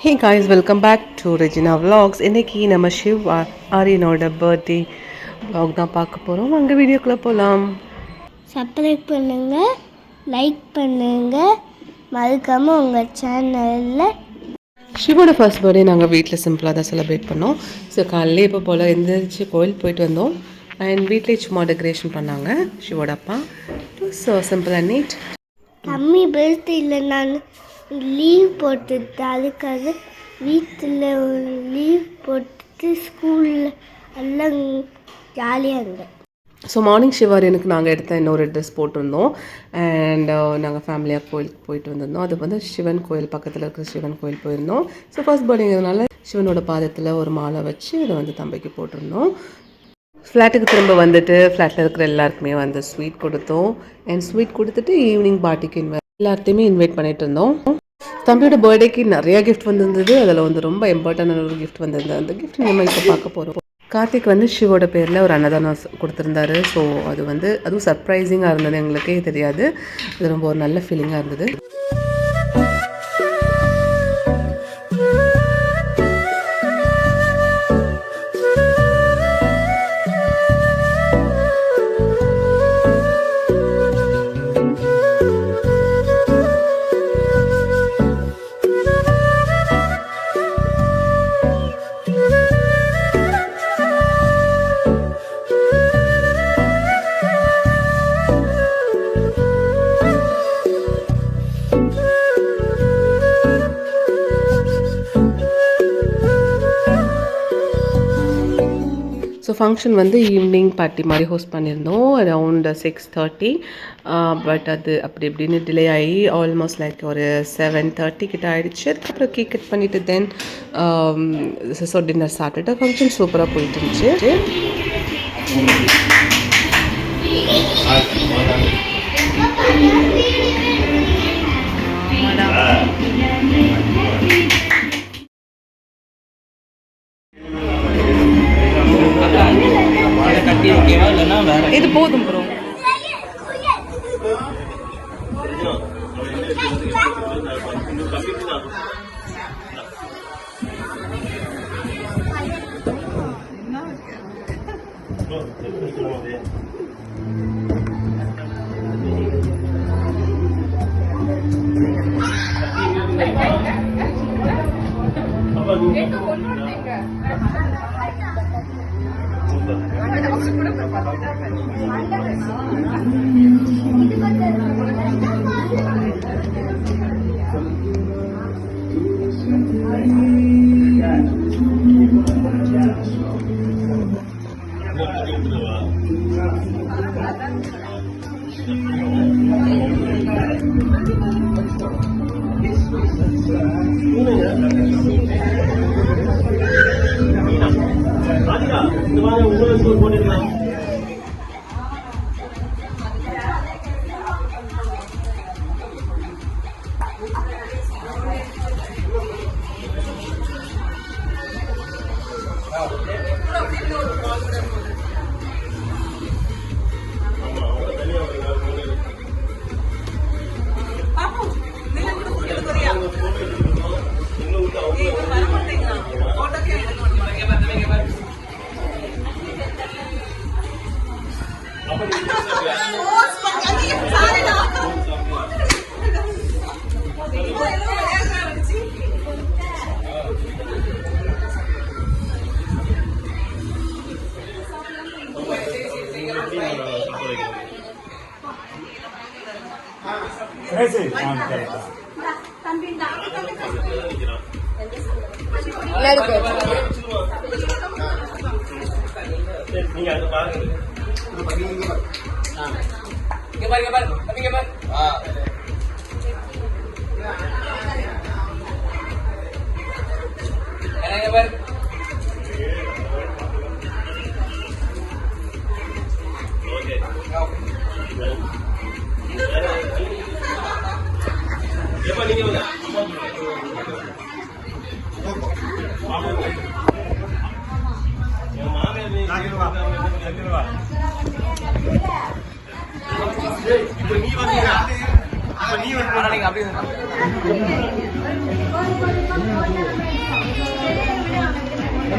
Hey guys, welcome back to Regina Vlogs. இன்னைக்கு நம்ம சிவ் ஆரியனோட birthday vlog தான் பார்க்க போகிறோம். அங்கே வீடியோக்குள்ளே போகலாம். சப்ஸ்கிரைப் பண்ணுங்கள், லைக் பண்ணுங்கள், மறக்காமல் உங்கள் சேனலில். சிவோட ஃபர்ஸ்ட் பர்த்டே நாங்கள் வீட்டில் சிம்பிளாக தான் செலிப்ரேட் பண்ணோம். ஸோ காலையில் இப்போ போல் எழுந்திரிச்சு கோயில் போயிட்டு வந்தோம். அண்ட் வீட்டிலே சும்மா டெக்கரேஷன் பண்ணாங்க சிவோட அப்பா. So simple and neat. கம்மி பர்த்டே இல்லை, நான் லீவ் போட்டுட்டு அதுக்காக வீட்டில் லீவ் போட்டுட்டு ஸ்கூலில் எல்லாம் ஜாலியாக இருந்தேன். ஸோ மார்னிங் சிவாரியனுக்கு நாங்கள் எடுத்த இன்னொரு ட்ரெஸ் போட்டிருந்தோம். அண்ட் நாங்கள் ஃபேமிலியாக கோயிலுக்கு போயிட்டு வந்திருந்தோம். அது வந்து சிவன் கோயில் பக்கத்தில் இருக்கிற சிவன் கோயில் போயிருந்தோம். ஸோ ஃபர்ஸ்ட் பர்த்டேங்கிறதுனால சிவனோட பாதத்தில் ஒரு மாலை வச்சு இதை வந்து தம்பிக்கு போட்டிருந்தோம். ஃப்ளாட்டுக்கு திரும்ப வந்துட்டு ஃப்ளாட்டில் இருக்கிற எல்லாருக்குமே வந்து ஸ்வீட் கொடுத்தோம். அண்ட் ஸ்வீட் கொடுத்துட்டு ஈவினிங் பார்ட்டிக்கு எல்லாத்தையுமே இன்வைட் பண்ணிட்டு இருந்தோம். தம்பியோட பர்த்டேக்கு நிறைய கிஃப்ட் வந்திருந்தது. அதில் வந்து ரொம்ப இம்பார்ட்டண்டான ஒரு கிஃப்ட் வந்திருந்தது. அந்த கிஃப்ட் நம்ம இப்போ பார்க்க போகிறோம். கார்த்திக் வந்து சிவோட பேரில் ஒரு அன்னதானம் கொடுத்துருந்தாரு. ஸோ அது வந்து அதுவும் சர்ப்ரைசிங்காக இருந்தது, எங்களுக்கே தெரியாது. அது ரொம்ப ஒரு நல்ல ஃபீலிங்காக இருந்தது. ஸோ ஃபங்க்ஷன் வந்து ஈவினிங் பார்ட்டி மாதிரி ஹோஸ்ட் பண்ணியிருந்தோம் அரவுண்ட் 6:30. பட் அது அப்படி இப்படின்னு டிலே ஆகி ஆல்மோஸ்ட் லைக் ஒரு 7:30 கிட்ட ஆகிடுச்சு. அதுக்கப்புறம் கேக் கட் பண்ணிவிட்டு தென் ஸோ டின்னர் சாப்பிட்டுட்டு ஃபங்க்ஷன் சூப்பராக போயிட்டு இருந்துச்சு. இது போதும் ப்ரோ.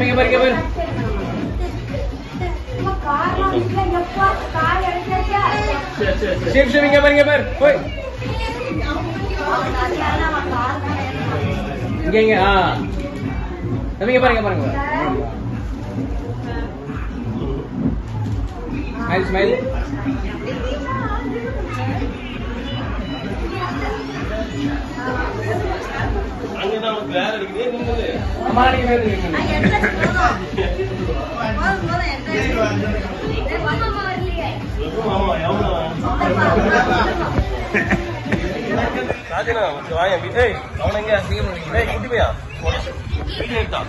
இங்க பாரு இங்க பாரு. சிவ் சிவ் இங்க பாரு இங்க பாரு. போய். இங்க ஆ. இங்க பாருங்க பாருங்க. Smile smile. அங்க தான் உங்களுக்கு வேற இருக்குது நீங்க அம்மா நீங்க வேற இருக்கீங்க. ஆமா எவ்வளவு ராஜனா வாங்க ஏய் அவன் எங்க ஏய் குட்டி பையா வீடியோ எடுத்தா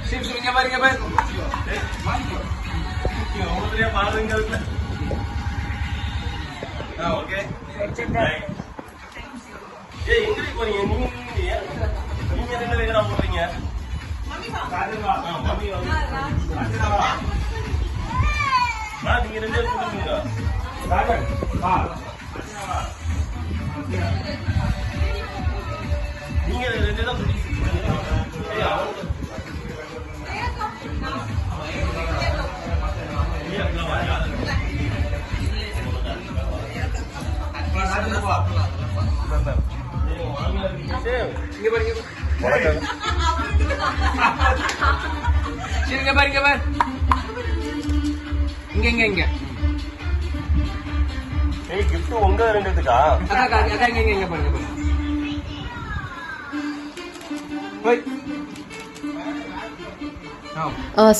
சிவ் சிவ் இங்க பாரு இங்க பாரு. அவங்களே பாருங்க ஓகே ஏய் எங்க போறீங்க நீங்க ரெண்டு பேரா போறீங்க மம்மி நீங்க ரெண்டு பேரும் போறீங்க நீங்க ரெண்டு தான் இங்க பாரு இங்க பாரு. சரி இங்க பாரு இங்க பாரு. இங்க இங்க இங்க. ஏய் கிஃப்ட் உங்க ரெண்டுத்துக்கா அக்கா அக்கா இங்க இங்க பாருங்க பாருங்க. போய்.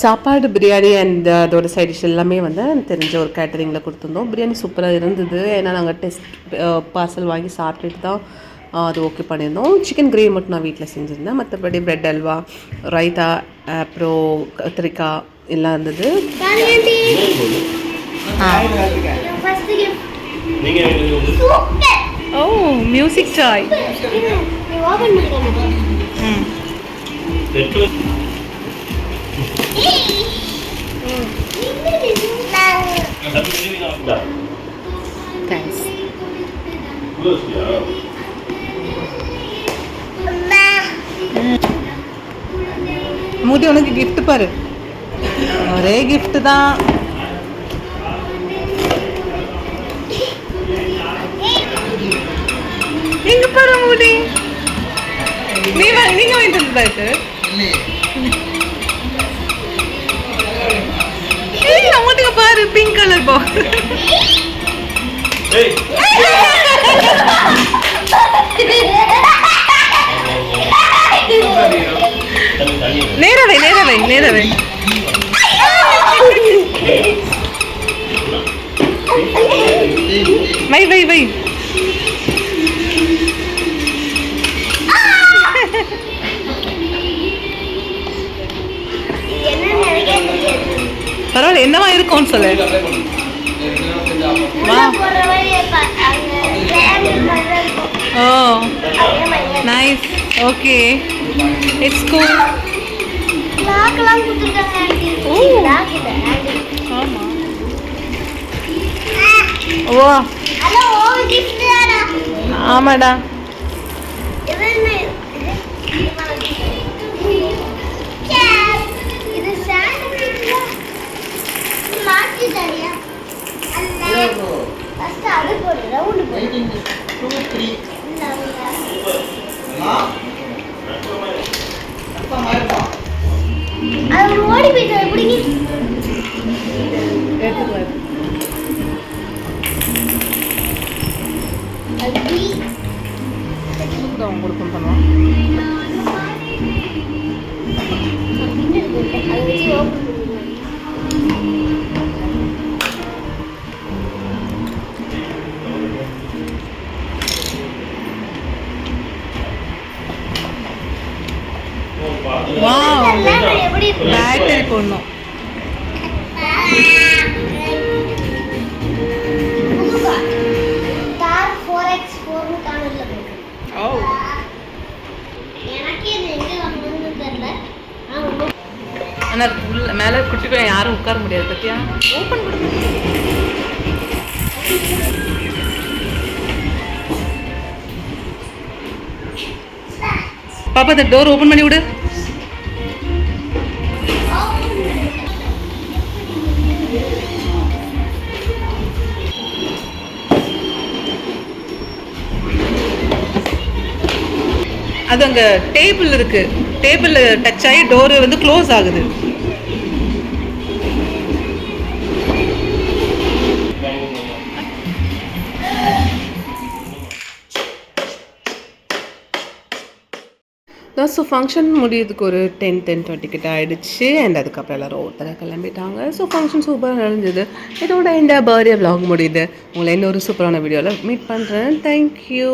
சாப்பாடு பிரியாணி அண்ட் அதோட சைட் டிஷ் எல்லாமே வந்து தெரிஞ்ச ஒரு கேட்டரிங்கில் கொடுத்துருந்தோம். பிரியாணி சூப்பராக இருந்தது. ஏன்னா நாங்கள் டெஸ்ட் பார்சல் வாங்கி சாப்பிட்டுட்டு தான் அது ஓகே பண்ணியிருந்தோம். சிக்கன் கிரேவி மட்டும் நான் வீட்டில் செஞ்சுருந்தேன். மற்றபடி பிரெட் அல்வா, ரைத்தா, அப்புறம் கத்திரிக்காய் எல்லாம் இருந்தது. ஓ மியூசிக் சாய். தேங்க்ஸ். மூடி உனக்கு கிஃப்ட் பாரு. ஒரே கிஃப்ட் தான். எங்க பாரு மூடி. நீங்க வாங்கிட்டு வந்தாச்சு. ஏய் அம்மாட்டுக்கு பாரு பிங்க் கலர் பாக்ஸ். ஏய் நேரவே நேரவே நேரவே. வை வை வை. பரவாயில்ல என்னவா இருக்கும்னு சொல்லு. வா. ஓ நைஸ். Okay it's cool. ஆமா. ஓ ஆமாடா. ஓடி போயிட்டு எப்படிங்க கொடுக்கும் பண்ணுவோம். புது கார் தார் 4x4 கார்ல இருக்கு. ஓ எனக்கே இது எங்க வாங்குனதுன்னு தெரியல. ஆனால் உள்ள மேலே குட்டி பையன் யாரும் உட்கார முடியாது பத்தியா ஓப்பன் பண்ணு பாப்பா இந்த டோர் ஓப்பன் பண்ணி விடு அது அங்கே டேபிள் இருக்கு டேபிள் டச் ஆகி டோரு வந்து க்ளோஸ் ஆகுது ஸோ ஃபங்க்ஷன் முடியறதுக்கு ஒரு 10-20 கிட்ட ஆகிடுச்சு அண்ட் அதுக்கப்புறம் எல்லோரும் ஒருத்தர கிளம்பிட்டாங்க ஸோ ஃபங்க்ஷன் சூப்பராக நடந்தது இதோட இந்த பர்த்டே vlog முடியுது உங்களை இன்னொரு சூப்பரான வீடியோவில் மீட் பண்ணுறேன் தேங்க்யூ